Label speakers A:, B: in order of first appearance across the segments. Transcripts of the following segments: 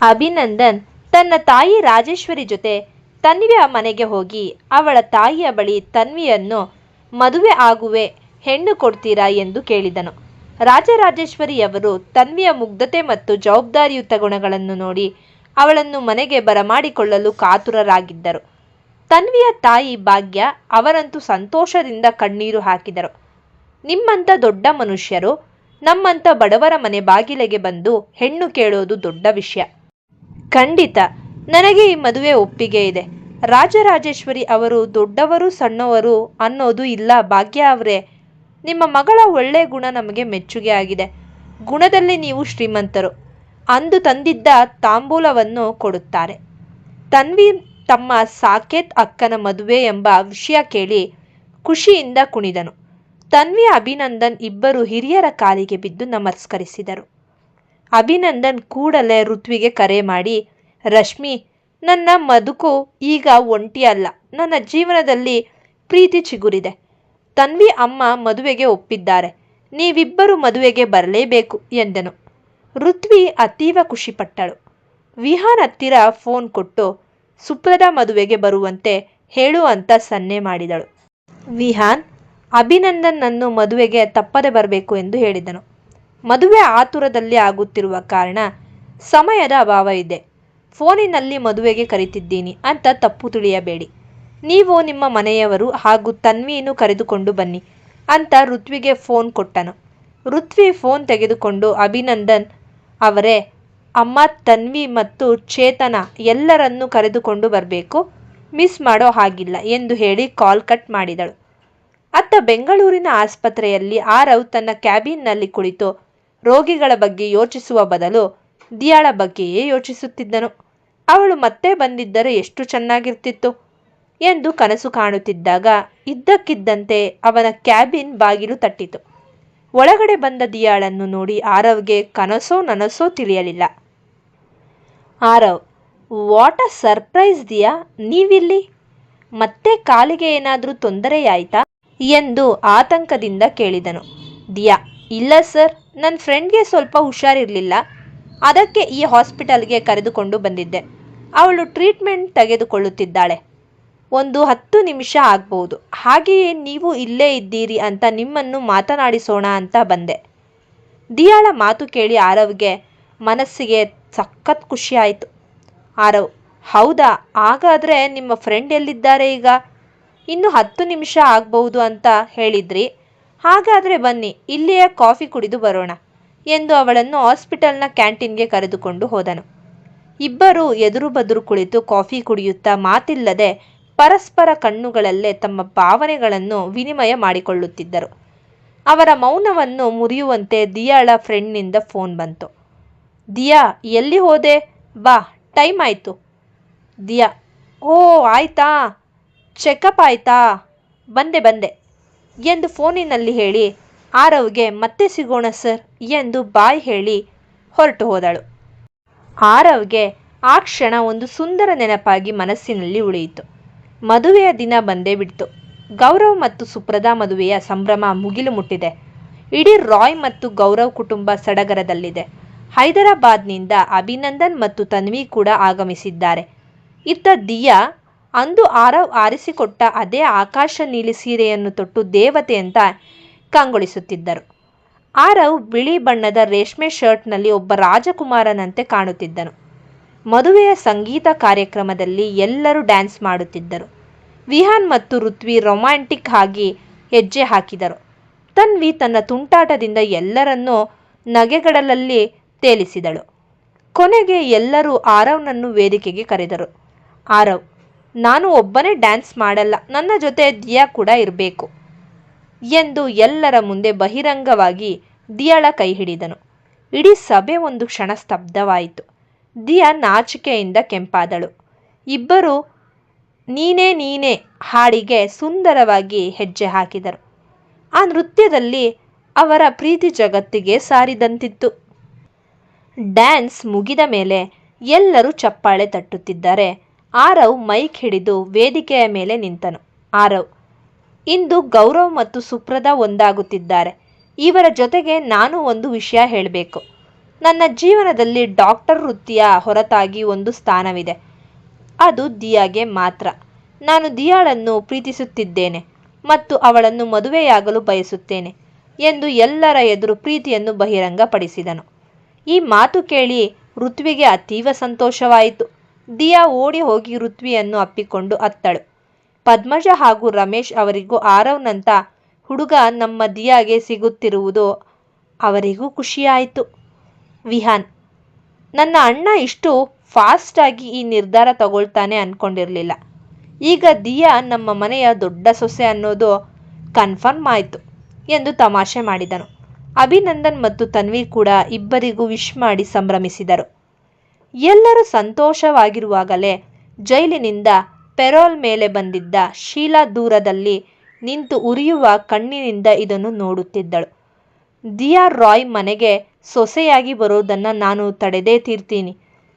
A: ಅಭಿನಂದನ್ ತನ್ನ ತಾಯಿ ರಾಜೇಶ್ವರಿ ಜೊತೆ ತನ್ವಿಯ ಮನೆಗೆ ಹೋಗಿ ಅವಳ ತಾಯಿಯ ಬಳಿ ತನ್ವಿಯನ್ನು ಮದುವೆ ಆಗುವೆ, ಹೆಣ್ಣು ಕೊಡ್ತೀರಾ ಎಂದು ಕೇಳಿದನು. ರಾಜರಾಜೇಶ್ವರಿಯವರು ತನ್ವಿಯ ಮುಗ್ಧತೆ ಮತ್ತು ಜವಾಬ್ದಾರಿಯುತ ಗುಣಗಳನ್ನು ನೋಡಿ ಅವಳನ್ನು ಮನೆಗೆ ಬರಮಾಡಿಕೊಳ್ಳಲು ಕಾತುರರಾಗಿದ್ದರು. ತನ್ವಿಯ ತಾಯಿ ಭಾಗ್ಯ ಅವರಂತೂ ಸಂತೋಷದಿಂದ ಕಣ್ಣೀರು ಹಾಕಿದರು. ನಿಮ್ಮಂಥ ದೊಡ್ಡ ಮನುಷ್ಯರು ನಮ್ಮಂಥ ಬಡವರ ಮನೆ ಬಾಗಿಲಿಗೆ ಬಂದು ಹೆಣ್ಣು ಕೇಳೋದು ದೊಡ್ಡ ವಿಷಯ. ಖಂಡಿತ ನನಗೆ ಈ ಮದುವೆ ಒಪ್ಪಿಗೆ ಇದೆ. ರಾಜರಾಜೇಶ್ವರಿ ಅವರು ದೊಡ್ಡವರು ಸಣ್ಣವರು ಅನ್ನೋದು ಇಲ್ಲ ಭಾಗ್ಯ ಅವರೇ. ನಿಮ್ಮ ಮಗಳ ಒಳ್ಳೆ ಗುಣ ನಮಗೆ ಮೆಚ್ಚುಗೆ ಆಗಿದೆ. ಗುಣದಲ್ಲಿ ನೀವು ಶ್ರೀಮಂತರು. ಅಂದು ತಂದಿದ್ದ ತಾಂಬೂಲವನ್ನು ಕೊಡುತ್ತಾರೆ. ತನ್ವಿ ತಮ್ಮ ಸಾಕೇತ್ ಅಕ್ಕನ ಮದುವೆ ಎಂಬ ವಿಷಯ ಕೇಳಿ ಖುಷಿಯಿಂದ ಕುಣಿದನು. ತನ್ವಿ ಅಭಿನಂದನ್ ಇಬ್ಬರು ಹಿರಿಯರ ಕಾಲಿಗೆ ಬಿದ್ದು ನಮಸ್ಕರಿಸಿದರು. ಅಭಿನಂದನ್ ಕೂಡಲೇ ಋತ್ವಿಗೆ ಕರೆ ಮಾಡಿ, ರಶ್ಮಿ, ನನ್ನ ಬದುಕು ಈಗ ಒಂಟಿ ಅಲ್ಲ. ನನ್ನ ಜೀವನದಲ್ಲಿ ಪ್ರೀತಿ ಚಿಗುರಿದೆ. ತನ್ವಿ ಅಮ್ಮ ಮದುವೆಗೆ ಒಪ್ಪಿದ್ದಾರೆ. ನೀವಿಬ್ಬರು ಮದುವೆಗೆ ಬರಲೇಬೇಕು ಎಂದನು. ಋತ್ವಿ ಅತೀವ ಖುಷಿಪಟ್ಟಳು. ವಿಹಾನ್ ಹತ್ತಿರ ಫೋನ್ ಕೊಟ್ಟು ಸುಪ್ರದಾ ಮದುವೆಗೆ ಬರುವಂತೆ ಹೇಳು ಅಂತ ಸನ್ನೆ ಮಾಡಿದಳು. ವಿಹಾನ್ ಅಭಿನಂದನ್ನನ್ನು ಮದುವೆಗೆ ತಪ್ಪದೆ ಬರಬೇಕು ಎಂದು ಹೇಳಿದನು. ಮದುವೆ ಆತುರದಲ್ಲಿ ಆಗುತ್ತಿರುವ ಕಾರಣ ಸಮಯದ ಅಭಾವ ಇದೆ. ಫೋನಿನಲ್ಲಿ ಮದುವೆಗೆ ಕರೀತಿದ್ದೀನಿ ಅಂತ ತಪ್ಪು ತಿಳಿಯಬೇಡಿ. ನೀವು ನಿಮ್ಮ ಮನೆಯವರು ಹಾಗೂ ತನ್ವಿಯನ್ನು ಕರೆದುಕೊಂಡು ಬನ್ನಿ ಅಂತ ಋತ್ವಿಗೆ ಫೋನ್ ಕೊಟ್ಟನು. ಋತ್ವಿ ಫೋನ್ ತೆಗೆದುಕೊಂಡು ಅಭಿನಂದನ್ ಅವರೇ, ಅಮ್ಮ ತನ್ವಿ ಮತ್ತು ಚೇತನ ಎಲ್ಲರನ್ನೂ ಕರೆದುಕೊಂಡು ಬರಬೇಕು, ಮಿಸ್ ಮಾಡೋ ಹಾಗಿಲ್ಲ ಎಂದು ಹೇಳಿ ಕಾಲ್ ಕಟ್ ಮಾಡಿದಳು. ಅತ್ತ ಬೆಂಗಳೂರಿನ ಆಸ್ಪತ್ರೆಯಲ್ಲಿ ಆರವ್ ತನ್ನ ಕ್ಯಾಬಿನ್ನಲ್ಲಿ ಕುಳಿತು ರೋಗಿಗಳ ಬಗ್ಗೆ ಯೋಚಿಸುವ ಬದಲು ದಿಯಾಳ ಬಗ್ಗೆಯೇ ಯೋಚಿಸುತ್ತಿದ್ದನು. ಅವಳು ಮತ್ತೆ ಬಂದಿದ್ದರೆ ಎಷ್ಟು ಚೆನ್ನಾಗಿರ್ತಿತ್ತು ಎಂದು ಕನಸು ಕಾಣುತ್ತಿದ್ದಾಗ ಇದ್ದಕ್ಕಿದ್ದಂತೆ ಅವನ ಕ್ಯಾಬಿನ್ ಬಾಗಿಲು ತಟ್ಟಿತು. ಒಳಗಡೆ ಬಂದ ದಿಯಾಳನ್ನು ನೋಡಿ ಆರವ್ಗೆ ಕನಸೋ ನನಸೋ ತಿಳಿಯಲಿಲ್ಲ. Aarav, what a surprise Diya, ನೀವಿಲ್ಲಿ? ಮತ್ತೆ ಕಾಲಿಗೆ ಏನಾದರೂ ತೊಂದರೆಯಾಯಿತಾ ಎಂದು ಆತಂಕದಿಂದ ಕೇಳಿದನು. ದಿಯಾ, ಇಲ್ಲ ಸರ್, ನನ್ನ ಫ್ರೆಂಡ್ಗೆ ಸ್ವಲ್ಪ ಹುಷಾರಿರಲಿಲ್ಲ, ಅದಕ್ಕೆ ಈ ಹಾಸ್ಪಿಟಲ್ಗೆ ಕರೆದುಕೊಂಡು ಬಂದಿದ್ದೆ. ಅವಳು ಟ್ರೀಟ್ಮೆಂಟ್ ತೆಗೆದುಕೊಳ್ಳುತ್ತಿದ್ದಾಳೆ. ಒಂದು 10 ನಿಮಿಷ ಆಗ್ಬೋದು. ಹಾಗೆಯೇ ನೀವು ಇಲ್ಲೇ ಇದ್ದೀರಿ ಅಂತ ನಿಮ್ಮನ್ನು ಮಾತನಾಡಿಸೋಣ ಅಂತ ಬಂದೆ. ದಿಯಾಳ ಮಾತು ಕೇಳಿ ಆರವ್ಗೆ ಮನಸ್ಸಿಗೆ ಸಖತ್ ಖುಷಿ ಆಯಿತು. ಆರವ್, ಹೌದಾ, ಹಾಗಾದರೆ ನಿಮ್ಮ ಫ್ರೆಂಡ್ ಎಲ್ಲಿದ್ದಾರೆ ಈಗ? ಇನ್ನು 10 ನಿಮಿಷ ಆಗ್ಬಹುದು ಅಂತ ಹೇಳಿದ್ರಿ. ಹಾಗಾದರೆ ಬನ್ನಿ, ಇಲ್ಲಿಯೇ ಕಾಫಿ ಕುಡಿದು ಬರೋಣ ಎಂದು ಅವಳನ್ನು ಹಾಸ್ಪಿಟಲ್ನ ಕ್ಯಾಂಟೀನ್ಗೆ ಕರೆದುಕೊಂಡು ಹೋದನು. ಇಬ್ಬರು ಎದುರು ಬದುರು ಕುಳಿತು ಕಾಫಿ ಕುಡಿಯುತ್ತಾ ಮಾತಿಲ್ಲದೆ ಪರಸ್ಪರ ಕಣ್ಣುಗಳಲ್ಲೇ ತಮ್ಮ ಭಾವನೆಗಳನ್ನು ವಿನಿಮಯ ಮಾಡಿಕೊಳ್ಳುತ್ತಿದ್ದರು. ಅವರ ಮೌನವನ್ನು ಮುರಿಯುವಂತೆ ದಿಯಾಳ ಫ್ರೆಂಡ್ನಿಂದ ಫೋನ್ ಬಂತು. ದಿಯಾ, ಎಲ್ಲಿ ಹೋದೆ? ಬಾ, ಟೈಮ್ ಆಯಿತು. ದಿಯಾ, ಓ ಆಯ್ತಾ, ಚೆಕಪ್ ಆಯ್ತಾ? ಬಂದೆ ಎಂದು ಫೋನಿನಲ್ಲಿ ಹೇಳಿ ಆರವ್ಗೆ ಮತ್ತೆ ಸಿಗೋಣ ಸರ್ ಎಂದು ಬಾಯ್ ಹೇಳಿ ಹೊರಟು ಹೋದಳು. ಆರವ್ಗೆ ಆ ಕ್ಷಣ ಒಂದು ಸುಂದರ ನೆನಪಾಗಿ ಮನಸ್ಸಿನಲ್ಲಿ ಉಳಿಯಿತು. ಮದುವೆಯ ದಿನ ಬಂದೇ ಬಿಡ್ತು. ಗೌರವ್ ಮತ್ತು ಸುಪ್ರದಾ ಮದುವೆಯ ಸಂಭ್ರಮ ಮುಗಿಲು ಮುಟ್ಟಿದೆ. ಇಡೀ ರಾಯ್ ಮತ್ತು ಗೌರವ್ ಕುಟುಂಬ ಸಡಗರದಲ್ಲಿದೆ. ಹೈದರಾಬಾದ್ನಿಂದ ಅಭಿನಂದನ್ ಮತ್ತು ತನ್ವಿ ಕೂಡ ಆಗಮಿಸಿದ್ದಾರೆ. ಇತ್ತ ದಿಯಾ ಅಂದು ಆರವ್ ಆರಿಸಿಕೊಟ್ಟ ಅದೇ ಆಕಾಶ ನೀಲಿ ಸೀರೆಯನ್ನು ತೊಟ್ಟು ದೇವತೆ ಅಂತ ಕಂಗೊಳಿಸುತ್ತಿದ್ದರು. ಆರವ್ ಬಿಳಿ ಬಣ್ಣದ ರೇಷ್ಮೆ ಶರ್ಟ್ನಲ್ಲಿ ಒಬ್ಬ ರಾಜಕುಮಾರನಂತೆ ಕಾಣುತ್ತಿದ್ದನು. ಮದುವೆಯ ಸಂಗೀತ ಕಾರ್ಯಕ್ರಮದಲ್ಲಿ ಎಲ್ಲರೂ ಡ್ಯಾನ್ಸ್ ಮಾಡುತ್ತಿದ್ದರು. ವಿಹಾನ್ ಮತ್ತು ಋತ್ವಿ ರೊಮ್ಯಾಂಟಿಕ್ ಆಗಿ ಹೆಜ್ಜೆ ಹಾಕಿದರು. ತನ್ವಿ ತನ್ನ ತುಂಟಾಟದಿಂದ ಎಲ್ಲರನ್ನೂ ನಗೆಗಡಲಲ್ಲಿ ತೇಲಿಸಿದಳು. ಕೊನೆಗೆ ಎಲ್ಲರೂ ಆರವ್ನನ್ನು ವೇದಿಕೆಗೆ ಕರೆದರು. ಆರವ್, ನಾನು ಒಬ್ಬನೇ ಡ್ಯಾನ್ಸ್ ಮಾಡಲ್ಲ, ನನ್ನ ಜೊತೆ ದಿಯಾ ಕೂಡ ಇರಬೇಕು ಎಂದು ಎಲ್ಲರ ಮುಂದೆ ಬಹಿರಂಗವಾಗಿ ದಿಯಾಳ ಕೈ ಹಿಡಿದನು. ಇಡೀ ಸಭೆ ಒಂದು ಕ್ಷಣ ಸ್ತಬ್ಧವಾಯಿತು. ದಿಯಾ ನಾಚಿಕೆಯಿಂದ ಕೆಂಪಾದಳು. ಇಬ್ಬರು ನೀನೇ ನೀನೇ ಹಾಡಿಗೆ ಸುಂದರವಾಗಿ ಹೆಜ್ಜೆ ಹಾಕಿದರು. ಆ ನೃತ್ಯದಲ್ಲಿ ಅವರ ಪ್ರೀತಿ ಜಗತ್ತಿಗೆ ಸಾರಿದಂತಿತ್ತು. ಡ್ಯಾನ್ಸ್ ಮುಗಿದ ಮೇಲೆ ಎಲ್ಲರೂ ಚಪ್ಪಾಳೆ ತಟ್ಟುತ್ತಿದ್ದರೆ ಆರವ್ ಮೈಕ್ ಹಿಡಿದು ವೇದಿಕೆಯ ಮೇಲೆ ನಿಂತನು. ಆರವ್, ಇಂದು ಗೌರವ್ ಮತ್ತು ಸುಪ್ರದಾ ಒಂದಾಗುತ್ತಿದ್ದಾರೆ. ಇವರ ಜೊತೆಗೆ ನಾನು ಒಂದು ವಿಷಯ ಹೇಳಬೇಕು. ನನ್ನ ಜೀವನದಲ್ಲಿ ಡಾಕ್ಟರ್ ವೃತ್ತಿಯ ಹೊರತಾಗಿ ಒಂದು ಸ್ಥಾನವಿದೆ. ಅದು ದಿಯಾಗೆ ಮಾತ್ರ. ನಾನು ದಿಯಾಳನ್ನು ಪ್ರೀತಿಸುತ್ತಿದ್ದೇನೆ ಮತ್ತು ಅವಳನ್ನು ಮದುವೆಯಾಗಲು ಬಯಸುತ್ತೇನೆ ಎಂದು ಎಲ್ಲರ ಎದುರು ಪ್ರೀತಿಯನ್ನು ಬಹಿರಂಗಪಡಿಸಿದನು. ಈ ಮಾತು ಕೇಳಿ ಋತ್ವಿಗೆ ಅತೀವ ಸಂತೋಷವಾಯಿತು. ದಿಯಾ ಓಡಿ ಹೋಗಿ ಋತ್ವಿಯನ್ನು ಅಪ್ಪಿಕೊಂಡು ಅತ್ತಳು. ಪದ್ಮಜ ಹಾಗೂ ರಮೇಶ್ ಅವರಿಗೂ ಆರವ್ನಂಥ ಹುಡುಗ ನಮ್ಮ ದಿಯಾಗೆ ಸಿಗುತ್ತಿರುವುದು ಅವರಿಗೂ ಖುಷಿಯಾಯಿತು. ವಿಹಾನ್: ನನ್ನ ಅಣ್ಣ ಇಷ್ಟು ಫಾಸ್ಟಾಗಿ ಈ ನಿರ್ಧಾರ ತಗೊಳ್ತಾನೆ ಅಂದ್ಕೊಂಡಿರಲಿಲ್ಲ. ಈಗ ದಿಯಾ ನಮ್ಮ ಮನೆಯ ದೊಡ್ಡ ಸೊಸೆ ಅನ್ನೋದು ಕನ್ಫರ್ಮ್ ಆಯಿತು ಎಂದು ತಮಾಷೆ ಮಾಡಿದನು. ಅಭಿನಂದನ್ ಮತ್ತು ತನ್ವಿ ಕೂಡ ಇಬ್ಬರಿಗೂ ವಿಶ್ ಮಾಡಿ ಸಂಭ್ರಮಿಸಿದರು. ಎಲ್ಲರೂ ಸಂತೋಷವಾಗಿರುವಾಗಲೇ ಜೈಲಿನಿಂದ ಪೆರೋಲ್ ಮೇಲೆ ಬಂದಿದ್ದ ಶೀಲಾ ದೂರದಲ್ಲಿ ನಿಂತು ಉರಿಯುವ ಕಣ್ಣಿನಿಂದ ಇದನ್ನು ನೋಡುತ್ತಿದ್ದಳು. ದಿಯಾ ರಾಯ್ ಮನೆಗೆ ಸೊಸೆಯಾಗಿ ಬರೋದನ್ನು ನಾನು ತಡೆದೇ ತೀರ್ತೀನಿ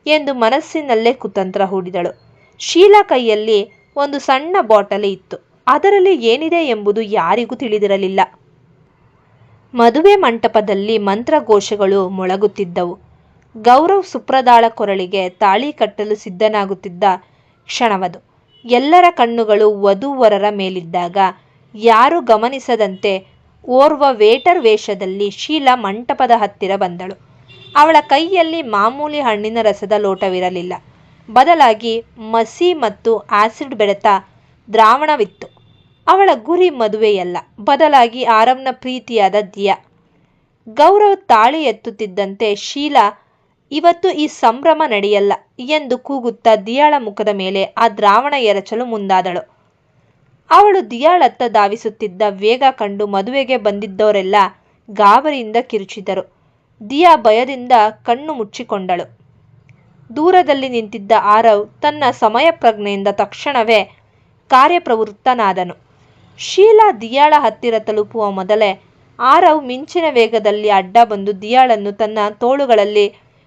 A: ಎಂದು ಮನಸ್ಸಿನಲ್ಲೇ ಕುತಂತ್ರ ಹೂಡಿದಳು. ಶೀಲಾ ಕೈಯಲ್ಲಿ ಒಂದು ಸಣ್ಣ ಬಾಟಲಿ ಇತ್ತು. ಅದರಲ್ಲಿ ಏನಿದೆ ಎಂಬುದು ಯಾರಿಗೂ ತಿಳಿದಿರಲಿಲ್ಲ. ಮದುವೆ ಮಂಟಪದಲ್ಲಿ ಮಂತ್ರಘೋಷಗಳು ಮೊಳಗುತ್ತಿದ್ದವು. ಗೌರವ್ ಸುಪ್ರದಾಳ ಕೊರಳಿಗೆ ತಾಳಿ ಕಟ್ಟಲು ಸಿದ್ಧನಾಗುತ್ತಿದ್ದ ಕ್ಷಣವದು. ಎಲ್ಲರ ಕಣ್ಣುಗಳು ವಧೂವರರ ಮೇಲಿದ್ದಾಗ ಯಾರೂ ಗಮನಿಸದಂತೆ ಓರ್ವ ವೇಟರ್ ವೇಷದಲ್ಲಿ ಶೀಲಾ ಮಂಟಪದ ಹತ್ತಿರ ಬಂದಳು. ಅವಳ ಕೈಯಲ್ಲಿ ಮಾಮೂಲಿ ಹಣ್ಣಿನ ರಸದ ಲೋಟವಿರಲಿಲ್ಲ. ಬದಲಾಗಿ ಮಸಿ ಮತ್ತು ಆಸಿಡ್ ಬೆರೆತ ದ್ರಾವಣವಿತ್ತು. ಅವಳ ಗುರಿ ಮದುವೆಯಲ್ಲ, ಬದಲಾಗಿ ಆರವ್ನ ಪ್ರೀತಿಯಾದ ದಿಯಾ. ಗೌರವ್ ತಾಳಿ ಎತ್ತುತ್ತಿದ್ದಂತೆ ಶೀಲಾ ಇವತ್ತು ಈ ಸಂಭ್ರಮ ನಡೆಯಲ್ಲ ಎಂದು ಕೂಗುತ್ತಾ ದಿಯಾಳ ಮುಖದ ಮೇಲೆ ಆ ದ್ರಾವಣ ಎರಚಲು ಮುಂದಾದಳು. ಅವಳು ದಿಯಾಳತ್ತ ಧಾವಿಸುತ್ತಿದ್ದ ವೇಗ ಕಂಡು ಮದುವೆಗೆ ಬಂದಿದ್ದವರೆಲ್ಲ ಗಾಬರಿಯಿಂದ ಕಿರುಚಿದರು. ದಿಯಾ ಭಯದಿಂದ ಕಣ್ಣು ಮುಚ್ಚಿಕೊಂಡಳು. ದೂರದಲ್ಲಿ ನಿಂತಿದ್ದ ಆರವ್ ತನ್ನ ಸಮಯ ಪ್ರಜ್ಞೆಯಿಂದ ತಕ್ಷಣವೇ ಕಾರ್ಯಪ್ರವೃತ್ತನಾದನು. ಶೀಲಾ ದಿಯಾಳ ಹತ್ತಿರ ತಲುಪುವ ಮೊದಲೇ ಆರವ್ ಮಿಂಚಿನ ವೇಗದಲ್ಲಿ ಅಡ್ಡ ಬಂದು ದಿಯಾಳನ್ನು ತನ್ನ ತೋಳುಗಳಲ್ಲಿ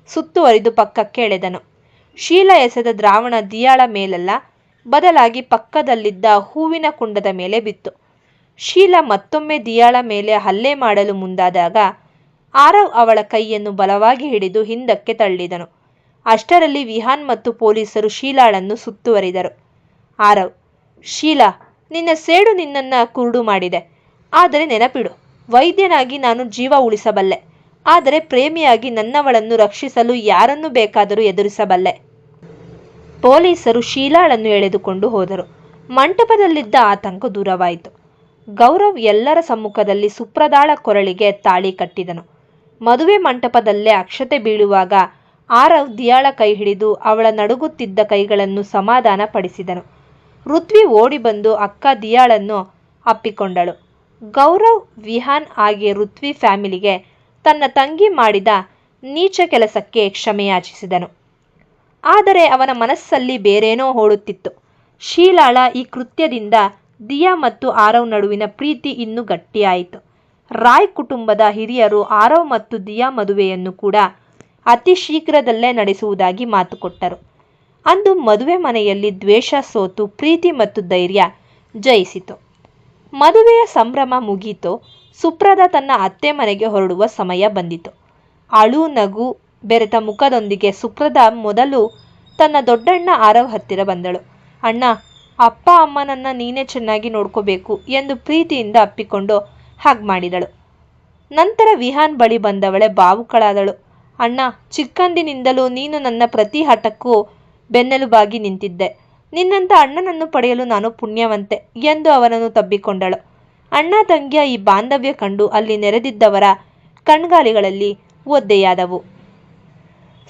A: ಸುತ್ತುವರಿದು ಪಕ್ಕಕ್ಕೆ ಎಳೆದನು. ಶೀಲಾ ಎಸೆದ ದ್ರಾವಣ ದಿಯಾಳ ಮೇಲಲ್ಲ, ಬದಲಾಗಿ ಪಕ್ಕದಲ್ಲಿದ್ದ ಹೂವಿನ ಕುಂಡದ ಮೇಲೆ ಬಿತ್ತು. ಶೀಲಾ ಮತ್ತೊಮ್ಮೆ ದಿಯಾಳ ಮೇಲೆ ಹಲ್ಲೆ ಮಾಡಲು ಮುಂದಾದಾಗ ಆರವ್ ಅವಳ ಕೈಯನ್ನು ಬಲವಾಗಿ ಹಿಡಿದು ಹಿಂದಕ್ಕೆ ತಳ್ಳಿದನು. ಅಷ್ಟರಲ್ಲಿ ವಿಹಾನ್ ಮತ್ತು ಪೊಲೀಸರು ಶೀಲಾಳನ್ನು ಸುತ್ತುವರಿದರು. ಆರವ್: ಶೀಲಾ, ನಿನ್ನ ಸೇಡು ನಿನ್ನನ್ನು ಕುರುಡು ಮಾಡಿದೆ. ಆದರೆ ನೆನಪಿಡು, ವೈದ್ಯನಾಗಿ ನಾನು ಜೀವ ಉಳಿಸಬಲ್ಲೆ, ಆದರೆ ಪ್ರೇಮಿಯಾಗಿ ನನ್ನವಳನ್ನು ರಕ್ಷಿಸಲು ಯಾರನ್ನು ಬೇಕಾದರೂ ಎದುರಿಸಬಲ್ಲೆ. ಪೊಲೀಸರು ಶೀಲಾಳನ್ನು ಎಳೆದುಕೊಂಡು ಹೋದರು. ಮಂಟಪದಲ್ಲಿದ್ದ ಆತಂಕ ದೂರವಾಯಿತು. ಗೌರವ್ ಎಲ್ಲರ ಸಮ್ಮುಖದಲ್ಲಿ ಸುಪ್ರದಾಳ ಕೊರಳಿಗೆ ತಾಳಿ ಕಟ್ಟಿದನು. ಮದುವೆ ಮಂಟಪದಲ್ಲೇ ಅಕ್ಷತೆ ಬೀಳುವಾಗ ಆರವ್ ದಿಯಾಳ ಕೈ ಹಿಡಿದು ಅವಳ ನಡುಗುತ್ತಿದ್ದ ಕೈಗಳನ್ನು ಸಮಾಧಾನ ಪಡಿಸಿದನು. ಋತ್ವಿ ಓಡಿ ಬಂದು ಅಕ್ಕ ದಿಯಾಳನ್ನು ಅಪ್ಪಿಕೊಂಡಳು. ಗೌರವ್, ವಿಹಾನ್ ಹಾಗೆ ಋತ್ವಿ ಫ್ಯಾಮಿಲಿಗೆ ತನ್ನ ತಂಗಿ ಮಾಡಿದ ನೀಚ ಕೆಲಸಕ್ಕೆ ಕ್ಷಮೆಯಾಚಿಸಿದನು. ಆದರೆ ಅವನ ಮನಸ್ಸಲ್ಲಿ ಬೇರೇನೋ ಓಡುತ್ತಿತ್ತು. ಶೀಲಾಳ ಈ ಕೃತ್ಯದಿಂದ ದಿಯಾ ಮತ್ತು ಆರವ್ ನಡುವಿನ ಪ್ರೀತಿ ಇನ್ನೂ ಗಟ್ಟಿಯಾಯಿತು. ರಾಯ್ ಕುಟುಂಬದ ಹಿರಿಯರು ಆರವ್ ಮತ್ತು ದಿಯಾ ಮದುವೆಯನ್ನು ಕೂಡ ಅತಿ ಶೀಘ್ರದಲ್ಲೇ ನಡೆಸುವುದಾಗಿ ಮಾತು ಕೊಟ್ಟರು. ಅಂದು ಮದುವೆ ಮನೆಯಲ್ಲಿ ದ್ವೇಷ ಸೋತು ಪ್ರೀತಿ ಮತ್ತು ಧೈರ್ಯ ಜಯಿಸಿತು. ಮದುವೆಯ ಸಂಭ್ರಮ ಮುಗೀತು. ಸುಪ್ರದ ತನ್ನ ಅತ್ತೆ ಮನೆಗೆ ಹೊರಡುವ ಸಮಯ ಬಂದಿತು. ಅಳು ನಗು ಬೆರೆತ ಮುಖದೊಂದಿಗೆ ಸುಪ್ರದ ಮೊದಲು ತನ್ನ ದೊಡ್ಡಣ್ಣ ಆರವ್ ಹತ್ತಿರ ಬಂದಳು. ಅಣ್ಣ, ಅಪ್ಪ ಅಮ್ಮನನ್ನ ನೀನೇ ಚೆನ್ನಾಗಿ ನೋಡ್ಕೋಬೇಕು ಎಂದು ಪ್ರೀತಿಯಿಂದ ಅಪ್ಪಿಕೊಂಡು ಹಗ್ ಮಾಡಿದಳು. ನಂತರ ವಿಹಾನ್ ಬಳಿ ಬಂದವಳೆ ಭಾವುಕಳಾದಳು. ಅಣ್ಣ, ಚಿಕ್ಕಂದಿನಿಂದಲೂ ನೀನು ನನ್ನ ಪ್ರತಿ ಹಠಕ್ಕೂ ಬೆನ್ನೆಲುಬಾಗಿ ನಿಂತಿದ್ದೆ. ನಿನ್ನಂಥ ಅಣ್ಣನನ್ನು ಪಡೆಯಲು ನಾನು ಪುಣ್ಯವಂತೆ ಎಂದು ಅವನನ್ನು ತಬ್ಬಿಕೊಂಡಳು. ಅಣ್ಣ ತಂಗಿಯ ಈ ಬಾಂಧವ್ಯ ಕಂಡು ಅಲ್ಲಿ ನೆರೆದಿದ್ದವರ ಕಣ್ಗಾಲಿಗಳಲ್ಲಿ ಒದ್ದೆಯಾದವು.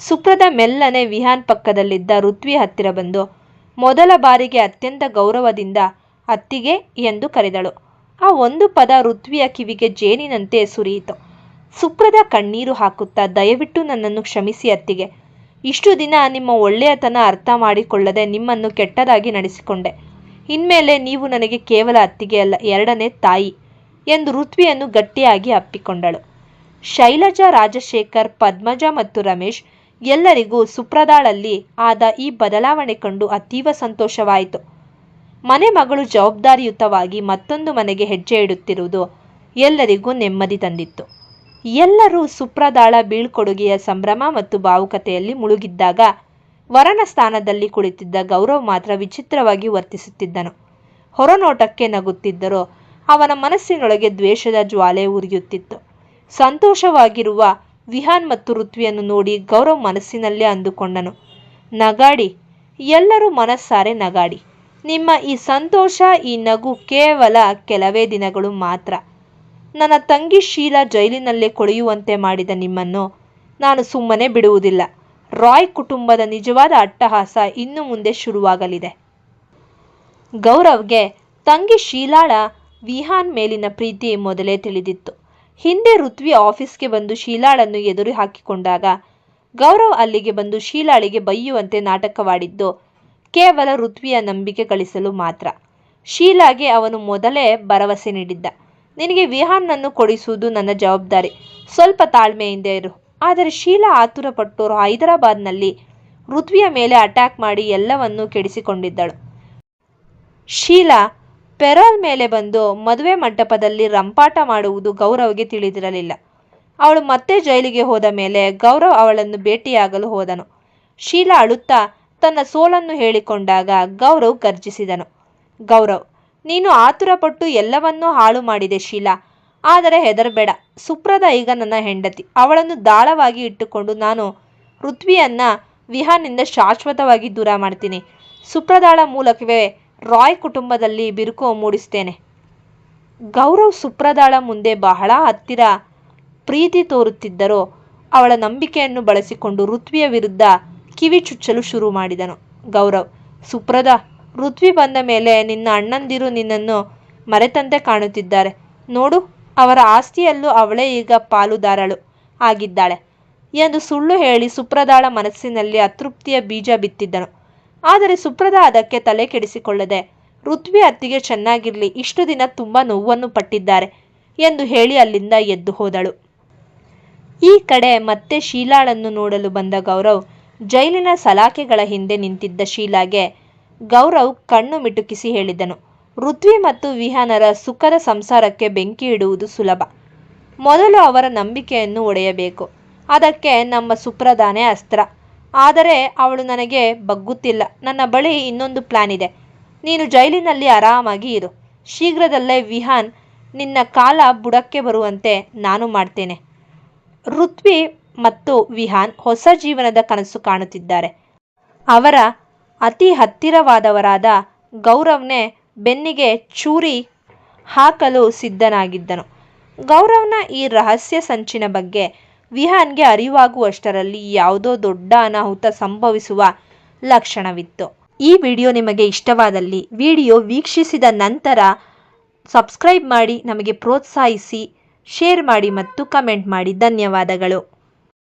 A: ಸುಪ್ರದ ಮೆಲ್ಲನೆ ವಿಹಾನ್ ಪಕ್ಕದಲ್ಲಿದ್ದ ಋತ್ವಿ ಹತ್ತಿರ ಬಂದು ಮೊದಲ ಬಾರಿಗೆ ಅತ್ಯಂತ ಗೌರವದಿಂದ ಅತ್ತಿಗೆ ಎಂದು ಕರೆದಳು. ಆ ಒಂದು ಪದ ಋತ್ವಿಯ ಕಿವಿಗೆ ಜೇನಿನಂತೆ ಸುರಿಯಿತು. ಸುಪ್ರದ ಕಣ್ಣೀರು ಹಾಕುತ್ತಾ, ದಯವಿಟ್ಟು ನನ್ನನ್ನು ಕ್ಷಮಿಸಿ ಅತ್ತಿಗೆ. ಇಷ್ಟು ದಿನ ನಿಮ್ಮ ಒಳ್ಳೆಯತನ ಅರ್ಥ ಮಾಡಿಕೊಳ್ಳದೆ ನಿಮ್ಮನ್ನು ಕೆಟ್ಟದಾಗಿ ನಡೆಸಿಕೊಂಡೆ. ಇನ್ಮೇಲೆ ನೀವು ನನಗೆ ಕೇವಲ ಅತ್ತಿಗೆ ಅಲ್ಲ, ಎರಡನೇ ತಾಯಿ ಎಂದು ಋತ್ವಿಯನ್ನು ಗಟ್ಟಿಯಾಗಿ ಅಪ್ಪಿಕೊಂಡಳು. ಶೈಲಜಾ, ರಾಜಶೇಖರ್, ಪದ್ಮಜ ಮತ್ತು ರಮೇಶ್ ಎಲ್ಲರಿಗೂ ಸುಪ್ರದಾಳಲ್ಲಿ ಆದ ಈ ಬದಲಾವಣೆ ಕಂಡು ಅತೀವ ಸಂತೋಷವಾಯಿತು. ಮನೆ ಮಗಳು ಜವಾಬ್ದಾರಿಯುತವಾಗಿ ಮತ್ತೊಂದು ಮನೆಗೆ ಹೆಜ್ಜೆ ಇಡುತ್ತಿರುವುದು ಎಲ್ಲರಿಗೂ ನೆಮ್ಮದಿ ತಂದಿತ್ತು. ಎಲ್ಲರೂ ಸುಪ್ರದಾಳ ಬೀಳ್ಕೊಡುಗೆಯ ಸಂಭ್ರಮ ಮತ್ತು ಭಾವುಕತೆಯಲ್ಲಿ ಮುಳುಗಿದ್ದಾಗ ವರನ ಸ್ಥಾನದಲ್ಲಿ ಕುಳಿತಿದ್ದ ಗೌರವ್ ಮಾತ್ರ ವಿಚಿತ್ರವಾಗಿ ವರ್ತಿಸುತ್ತಿದ್ದನು. ಹೊರನೋಟಕ್ಕೆ ನಗುತ್ತಿದ್ದರೂ ಅವನ ಮನಸ್ಸಿನೊಳಗೆ ದ್ವೇಷದ ಜ್ವಾಲೆ ಉರಿಯುತ್ತಿತ್ತು. ಸಂತೋಷವಾಗಿರುವ ವಿಹಾನ್ ಮತ್ತು ಋತ್ವಿಯನ್ನು ನೋಡಿ ಗೌರವ್ ಮನಸ್ಸಿನಲ್ಲೇ ಅಂದುಕೊಂಡನು, ನಗಾಡಿ, ಎಲ್ಲರೂ ಮನಸ್ಸಾರೆ ನಗಾಡಿ. ನಿಮ್ಮ ಈ ಸಂತೋಷ, ಈ ನಗು ಕೇವಲ ಕೆಲವೇ ದಿನಗಳು ಮಾತ್ರ. ನನ್ನ ತಂಗಿ ಶೀಲಾ ಜೈಲಿನಲ್ಲೇ ಕೊಳೆಯುವಂತೆ ಮಾಡಿದ ನಿಮ್ಮನ್ನು ನಾನು ಸುಮ್ಮನೆ ಬಿಡುವುದಿಲ್ಲ. ರಾಯ್ ಕುಟುಂಬದ ನಿಜವಾದ ಅಟ್ಟಹಾಸ ಇನ್ನು ಮುಂದೆ ಶುರುವಾಗಲಿದೆ. ಗೌರವ್ಗೆ ತಂಗಿ ಶೀಲಾಳ ವಿಹಾನ್ ಮೇಲಿನ ಪ್ರೀತಿ ಮೊದಲೇ ತಿಳಿದಿತ್ತು. ಹಿಂದೆ ಋತ್ವಿ ಆಫೀಸ್ಗೆ ಬಂದು ಶೀಲಾಳನ್ನು ಎದುರು ಹಾಕಿಕೊಂಡಾಗ ಗೌರವ್ ಅಲ್ಲಿಗೆ ಬಂದು ಶೀಲಾಳಿಗೆ ಬೈಯುವಂತೆ ನಾಟಕವಾಡಿದ್ದು ಕೇವಲ ಋತ್ವಿಯ ನಂಬಿಕೆ ಗಳಿಸಲು ಮಾತ್ರ. ಶೀಲಾಗೆ ಅವನು ಮೊದಲೇ ಭರವಸೆ ನೀಡಿದ್ದ, ನಿನಗೆ ವಿಹಾನ್ನನ್ನು ಕೊಡಿಸುವುದು ನನ್ನ ಜವಾಬ್ದಾರಿ, ಸ್ವಲ್ಪ ತಾಳ್ಮೆಯಿಂದ ಇರು. ಆದರೆ ಶೀಲಾ ಆತುರಪಟ್ಟು ಹೈದರಾಬಾದ್ನಲ್ಲಿ ಋತ್ವಿಯ ಮೇಲೆ ಅಟ್ಯಾಕ್ ಮಾಡಿ ಎಲ್ಲವನ್ನೂ ಕೆಡಿಸಿಕೊಂಡಿದ್ದಳು. ಶೀಲಾ ಪೆರೋಲ್ ಮೇಲೆ ಬಂದು ಮದುವೆ ಮಂಟಪದಲ್ಲಿ ರಂಪಾಟ ಮಾಡುವುದು ಗೌರವ್ಗೆ ತಿಳಿದಿರಲಿಲ್ಲ. ಅವಳು ಮತ್ತೆ ಜೈಲಿಗೆ ಹೋದ ಮೇಲೆ ಗೌರವ್ ಅವಳನ್ನು ಭೇಟಿಯಾಗಲು ಹೋದನು. ಶೀಲಾ ಅಳುತ್ತಾ ತನ್ನ ಸೋಲನ್ನು ಹೇಳಿಕೊಂಡಾಗ ಗೌರವ್ ಗರ್ಜಿಸಿದನು, ಗೌರವ್, ನೀನು ಆತುರಪಟ್ಟು ಎಲ್ಲವನ್ನೂ ಹಾಳು ಮಾಡಿದೆ ಶೀಲಾ. ಆದರೆ ಹೆದರಬೇಡ, ಸುಪ್ರದ ಈಗ ನನ್ನ ಹೆಂಡತಿ. ಅವಳನ್ನು ದಾಳವಾಗಿ ಇಟ್ಟುಕೊಂಡು ನಾನು ಋತ್ವಿಯನ್ನ ವಿಹಾನ್ನಿಂದ ಶಾಶ್ವತವಾಗಿ ದೂರ ಮಾಡ್ತೀನಿ. ಸುಪ್ರದಾಳ ಮೂಲಕವೇ ರಾಯ್ ಕುಟುಂಬದಲ್ಲಿ ಬಿರುಕು ಮೂಡಿಸ್ತೇನೆ. ಗೌರವ್ ಸುಪ್ರದಾಳ ಮುಂದೆ ಬಹಳ ಹತ್ತಿರ ಪ್ರೀತಿ ತೋರುತ್ತಿದ್ದರೂ ಅವಳ ನಂಬಿಕೆಯನ್ನು ಬಳಸಿಕೊಂಡು ಋತ್ವಿಯ ವಿರುದ್ಧ ಕಿವಿ ಚುಚ್ಚಲು ಶುರು ಮಾಡಿದನು. ಗೌರವ್, ಸುಪ್ರದ, ಋತ್ವಿ ಬಂದ ಮೇಲೆ ನಿನ್ನ ಅಣ್ಣಂದಿರು ನಿನ್ನನ್ನು ಮರೆತಂತೆ ಕಾಣುತ್ತಿದ್ದಾರೆ. ನೋಡು, ಅವರ ಆಸ್ತಿಯಲ್ಲೂ ಅವಳೇ ಈಗ ಪಾಲುದಾರಳು ಆಗಿದ್ದಾಳೆ ಎಂದು ಸುಳ್ಳು ಹೇಳಿ ಸುಪ್ರದಾಳ ಮನಸ್ಸಿನಲ್ಲಿ ಅತೃಪ್ತಿಯ ಬೀಜ ಬಿತ್ತಿದ್ದನು. ಆದರೆ ಸುಪ್ರದ ಅದಕ್ಕೆ ತಲೆ ಕೆಡಿಸಿಕೊಳ್ಳದೆ ಋತ್ವಿ ಅತ್ತಿಗೆ ಚೆನ್ನಾಗಿರ್ಲಿ, ಇಷ್ಟು ದಿನ ತುಂಬ ನೋವನ್ನು ಪಟ್ಟಿದ್ದಾರೆ ಎಂದು ಹೇಳಿ ಅಲ್ಲಿಂದ ಎದ್ದು ಹೋದಳು. ಈ ಕಡೆ ಮತ್ತೆ ಶೀಲಾಳನ್ನು ನೋಡಲು ಬಂದ ಗೌರವ್ ಜೈಲಿನ ಸಲಾಕೆಗಳ ಹಿಂದೆ ನಿಂತಿದ್ದ ಶೀಲಾಗೆ ಗೌರವ್ ಕಣ್ಣು ಮಿಟುಕಿಸಿ ಹೇಳಿದನು, ಋತ್ವಿ ಮತ್ತು ವಿಹಾನರ ಸುಖದ ಸಂಸಾರಕ್ಕೆ ಬೆಂಕಿ ಇಡುವುದು ಸುಲಭ. ಮೊದಲು ಅವರ ನಂಬಿಕೆಯನ್ನು ಒಡೆಯಬೇಕು. ಅದಕ್ಕೆ ನಮ್ಮ ಸುಪ್ರದಾನೇ ಅಸ್ತ್ರ. ಆದರೆ ಅವಳು ನನಗೆ ಬಗ್ಗುತ್ತಿಲ್ಲ. ನನ್ನ ಬಳಿ ಇನ್ನೊಂದು ಪ್ಲಾನ್ ಇದೆ. ನೀನು ಜೈಲಿನಲ್ಲಿ ಆರಾಮಾಗಿ ಇರು. ಶೀಘ್ರದಲ್ಲೇ ವಿಹಾನ್ ನಿನ್ನ ಕಾಲ ಬುಡಕ್ಕೆ ಬರುವಂತೆ ನಾನು ಮಾಡ್ತೇನೆ. ಋತ್ವಿ ಮತ್ತು ವಿಹಾನ್ ಹೊಸ ಜೀವನದ ಕನಸು ಕಾಣುತ್ತಿದ್ದಾರೆ. ಅವರ ಅತಿ ಹತ್ತಿರವಾದವರಾದ ಗೌರವ್ನೇ ಬೆನ್ನಿಗೆ ಚೂರಿ ಹಾಕಲು ಸಿದ್ಧನಾಗಿದ್ದನು. ಗೌರವ್ನ ಈ ರಹಸ್ಯ ಸಂಚಿನ ಬಗ್ಗೆ ವಿಹಾನ್ಗೆ ಅರಿವಾಗುವಷ್ಟರಲ್ಲಿ ಯಾವುದೋ ದೊಡ್ಡ ಅನಾಹುತ ಸಂಭವಿಸುವ ಲಕ್ಷಣವಿತ್ತು. ಈ ವಿಡಿಯೋ ನಿಮಗೆ ಇಷ್ಟವಾದಲ್ಲಿ ವಿಡಿಯೋ ವೀಕ್ಷಿಸಿದ ನಂತರ ಸಬ್ಸ್ಕ್ರೈಬ್ ಮಾಡಿ, ನಮಗೆ ಪ್ರೋತ್ಸಾಹಿಸಿ, ಶೇರ್ ಮಾಡಿ ಮತ್ತು ಕಮೆಂಟ್ ಮಾಡಿ. ಧನ್ಯವಾದಗಳು.